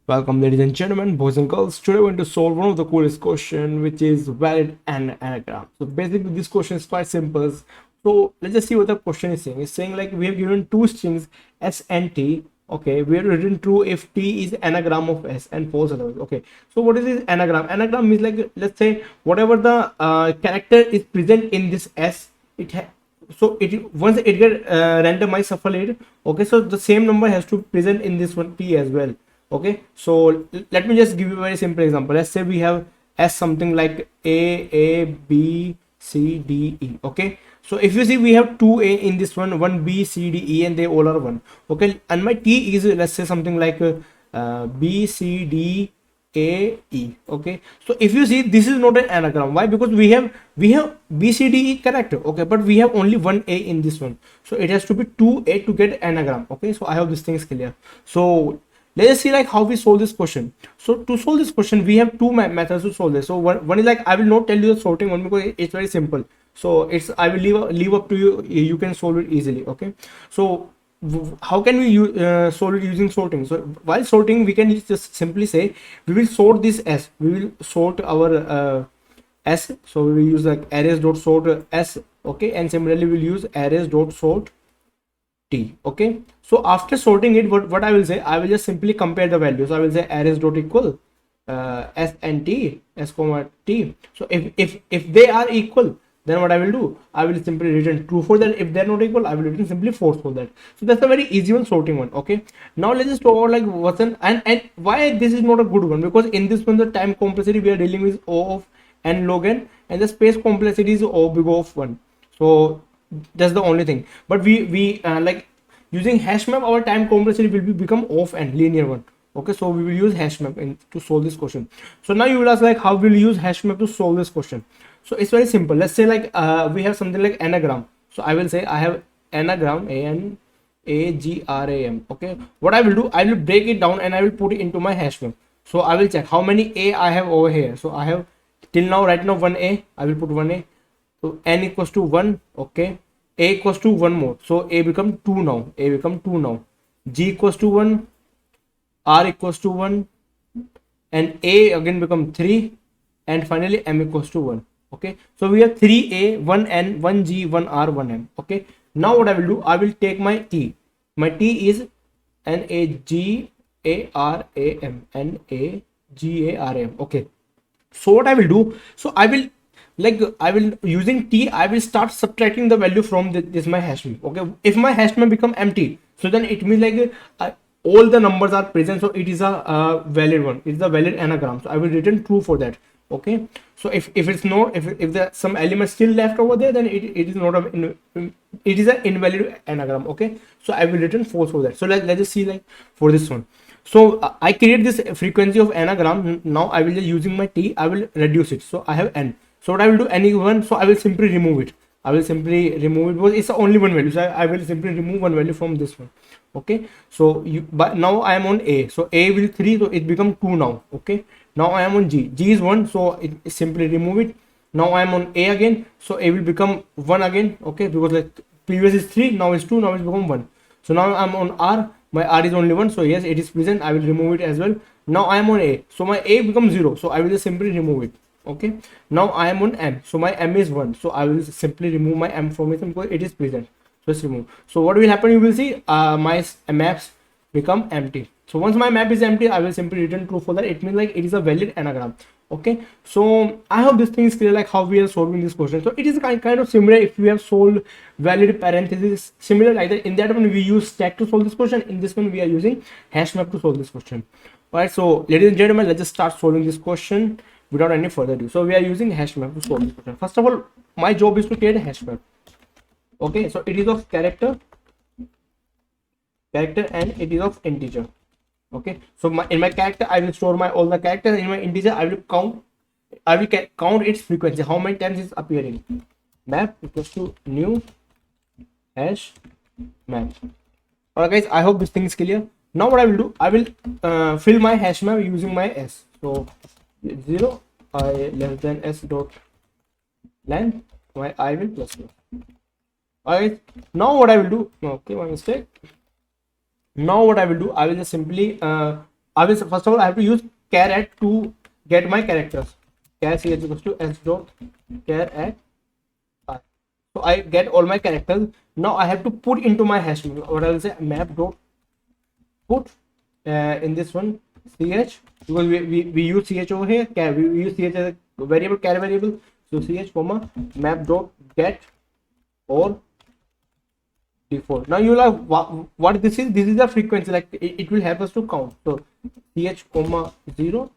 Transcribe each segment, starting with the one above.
Welcome, ladies and gentlemen, boys and girls. Today we're going to solve one of the coolest question, which is valid and anagram. So basically, this question is quite simple. So let's just see what the question is saying. It's saying like we have given two strings s and t. Okay, we have written true if t is anagram of s and false otherwise. Okay, so what is this anagram? Anagram means like, let's say whatever the character is present in this s, so it once it get randomized shuffled. Okay, so the same number has to present in this one t as well. Okay, so let me just give you a very simple example. Let's say we have s something like a b c d e. Okay, so if you see we have two a in this one, one b c d e, and they all are one. Okay, and my t is, let's say something like b c d a e. Okay, so if you see, this is not an anagram. Why? Because we have b c d e character. Okay, but we have only one a in this one, so it has to be two a to get anagram. Okay, so I hope this thing is clear. So let's see like how we solve this question. So to solve this question, we have two methods to solve this. So one is like, I will not tell you the sorting one because it's very simple. So it's, I will leave up to you. You can solve it easily. Okay, so how can we solve it using sorting? So while sorting, we can just simply say we will sort this s. We will sort our s. So we will use like arrays dot sort s. Okay, and similarly we'll use arrays dot sort t. Okay, so after sorting it, what I will say, I will just simply compare the values. I will say arrays dot equal s and t, s comma t. So if they are equal, then what I will do, I will simply return true for that. If they're not equal, I will return simply false for that. So that's a very easy one, sorting one. Okay, now let's just talk about like what's an and why this is not a good one, because in this one the time complexity we are dealing with O of n log n, and the space complexity is O big O of 1. So that's the only thing. But we like using hash map, our time complexity will become off and linear one. Okay, so we will use hash map to solve this question. So now you will ask like, how will you use hash map to solve this question? So it's very simple. Let's say like we have something like anagram. So I will say I have anagram, anagram. Okay, what I will do, I will break it down and I will put it into my hash map. So I will check how many a I have over here. So I have till now, right now, one a. I will put one a. So n equals to 1. Okay, a equals to 1 more, so a become 2 now. A become 2 now. G equals to 1, r equals to 1, and a again become 3, and finally m equals to 1. Okay, so we have 3a, 1n, 1g, 1r, 1m. Okay, now what I will do, I will take my t. My t is nagaram. Okay, so what I will do, so I will using t, I will start subtracting the value from this my hash map. Okay, if my hash map become empty, so then it means like all the numbers are present, so it is a valid one. It's a valid anagram, so I will return true for that. Okay, so if it's not, if there some element still left over there, then it is not it is an invalid anagram. Okay, so I will return false for that. So let's just see like for this one. So I create this frequency of anagram. Now I will just using my t, I will reduce it. So I have n. So what I will do, any one, so I will simply remove it. I will simply remove it because it's only one value. So I will simply remove one value from this one. Okay, so but now I am on a. So a will 3, so it become 2 now. Okay, now I am on g. G is 1, so it simply remove it. Now I am on a again, so a will become 1 again. Okay, because like previous is 3, now is 2, now it's become 1. So now I'm on r. My r is only 1, so yes, it is present. I will remove it as well. Now I am on a, so my a becomes 0, so I will just simply remove it. Okay, now I am on m, so my m is 1, so I will simply remove my m from it because it is present. So let's remove. So what will happen, you will see my maps become empty. So once my map is empty, I will simply return true for that. It means like it is a valid anagram. Okay, so I hope this thing is clear, like how we are solving this question. So it is kind of similar if we have solved valid parentheses, similar like that. In that one we use stack to solve this question. In this one we are using hash map to solve this question. All right, so ladies and gentlemen, let's just start solving this question without any further ado. So we are using hash map to solve this question. First of all, my job is to create a hash map. Okay, so it is of character and it is of integer. Okay, so in my character I will store my all the characters. In my integer I will count its frequency, how many times it's appearing. Map equals to new hash map. Alright guys, I hope this thing is clear. Now what I will do, I will fill my hash map using my s. So 0 I less than s dot length, my I will plus 1. Alright, now what I will do, okay, my mistake. Now what I will do, I will just simply I will first of all I have to use char at to get my characters. Char ch equals to s dot char at I. So I get all my characters. Now I have to put into my hash. What I will say, map dot put in this one ch, because we use ch over here. We use ch as a variable, char variable. So ch comma map dot get or default. Now you'll have what this is. This is the frequency, like it will help us to count. So ch comma 0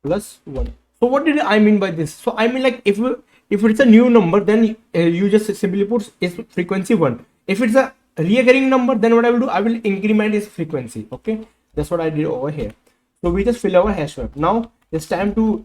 plus 1. So what did I mean by this? So I mean, like if it's a new number, then you just simply put its frequency 1. If it's a recurring number, then what I will do, I will increment its frequency. Okay, that's what I did over here. So we just fill our hash map. Now it's time to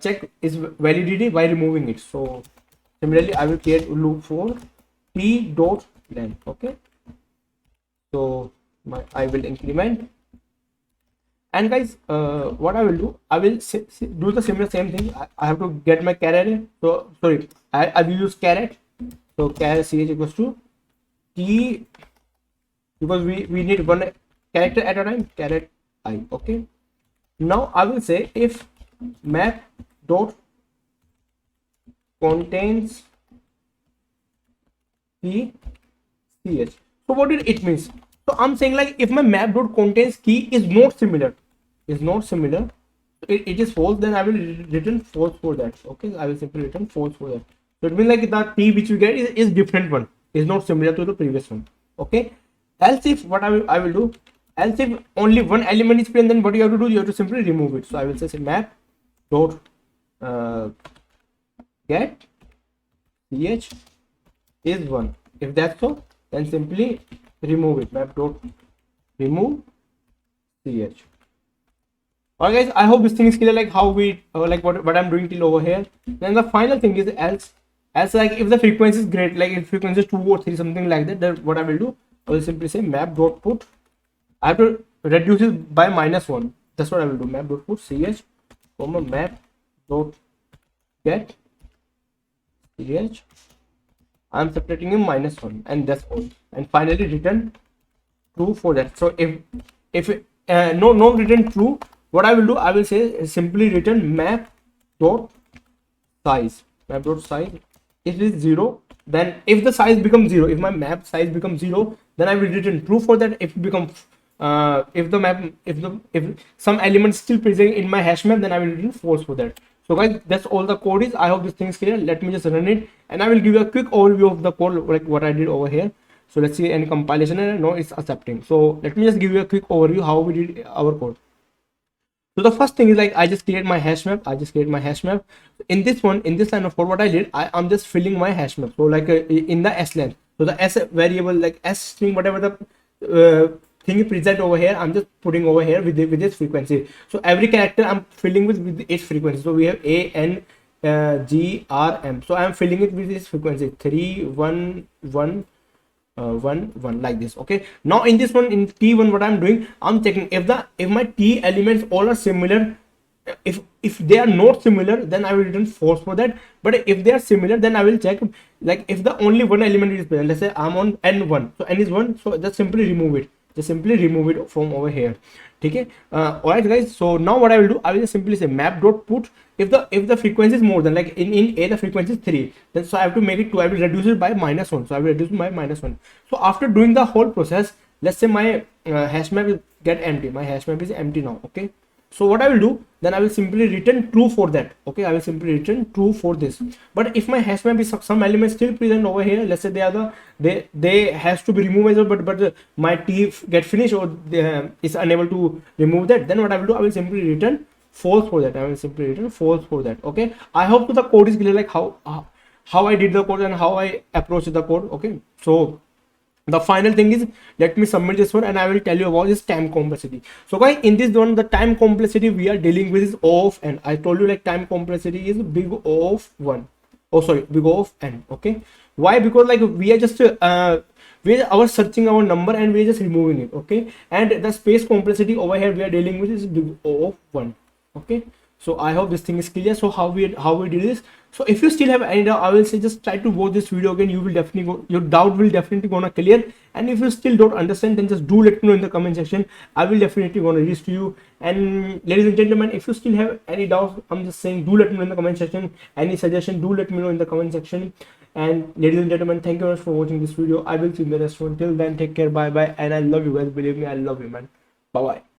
check its validity by removing it. So similarly, I will create loop for t dot length. Okay, so I will increment. And guys, what I will do, I will do the same thing. I have to get my char array. So sorry, I will use caret. So char ch equals to t, because we need one character at a time, caret I. Okay, now I will say if map dot contains key ch. So what did it means? So I'm saying, like if my map dot contains key is not similar, it is false, then I will return false for that. Okay, I will simply return false for that. So it means like the t which we get is different one, is not similar to the previous one. Okay, else if what I will do, else if only one element is present, then what you have to do, you have to simply remove it. So I will say map dot get ch is 1. If that's so, then simply remove it. Map dot remove ch. Alright guys, I hope this thing is clear, like how we like what I'm doing till over here. Then the final thing is else like if the frequency is great, like if frequency is 2 or 3, something like that, then what I will do, I will simply say map dot put, I have to reduce it by -1. That's what I will do. Map dot put ch comma map dot get ch, I'm subtracting him -1, and that's all. And finally return true for that. So if no return true, what I will do, I will say simply return map dot size. Map dot size, if it is 0, then if the size becomes 0, if my map size becomes 0, then I will return true for that. If it becomes if some element still present in my hash map, then I will return false for that. So guys, that's all the code is. I hope this thing is clear. Let me just run it, and I will give you a quick overview of the code, like what I did over here. So let's see any compilation, and no, it's accepting. So let me just give you a quick overview how we did our code. So the first thing is, like I just create my hash map. In this line of code, what I did, I'm just filling my hash map. So like in the s length, so the s variable, like s string, whatever the thing is present over here, I'm just putting over here with its frequency. So every character I'm filling with its frequency. So we have a, n, g, r, m. So I'm filling it with its frequency 3 1 1 1 1, like this. Okay, now in this one, in t1, what I'm doing, I'm checking if my t elements all are similar. If they are not similar, then I will return false for that. But if they are similar, then I will check, like if the only one element is present, let's say I'm on n1, so n is 1, so just simply remove it from over here. Okay, alright guys, so now what I will do, I will just simply say map dot put, if the frequency is more than, like in a the frequency is 3, then so I have to make it 2, I will reduce it by -1, so I will reduce it by -1. So after doing the whole process, let's say my hash map is get empty, my hash map is empty now. Okay, so what I will do, then I will simply return true for that. Okay, I will simply return true for this. But if my hash map is some elements still present over here, let's say they are they has to be removed as well, but my t get finished, or is unable to remove that, then what I will do, I will simply return false for that. Okay, I hope the code is clear, like how I did the code and how I approached the code. Okay, so the final thing is, let me submit this one, and I will tell you about this time complexity. So guys, in this one, the time complexity we are dealing with is O of n. I told you, like time complexity is big O of 1. Oh sorry, big O of n. Okay, why? Because like we are just we are searching our number and we are just removing it. Okay, and the space complexity over here we are dealing with is big O of 1. Okay, So I hope this thing is clear. So how we did this. So if you still have any doubt, I will say just try to watch this video again. You will definitely your doubt will definitely gonna clear. And if you still don't understand, then just do let me know in the comment section. I will definitely gonna reach to you. And ladies and gentlemen, if you still have any doubts, I'm just saying do let me know in the comment section. Any suggestion, do let me know in the comment section. And ladies and gentlemen, thank you very much for watching this video. I will see you in the next one. Till then, take care, bye bye, and I love you guys. Believe me, I love you, man. Bye bye.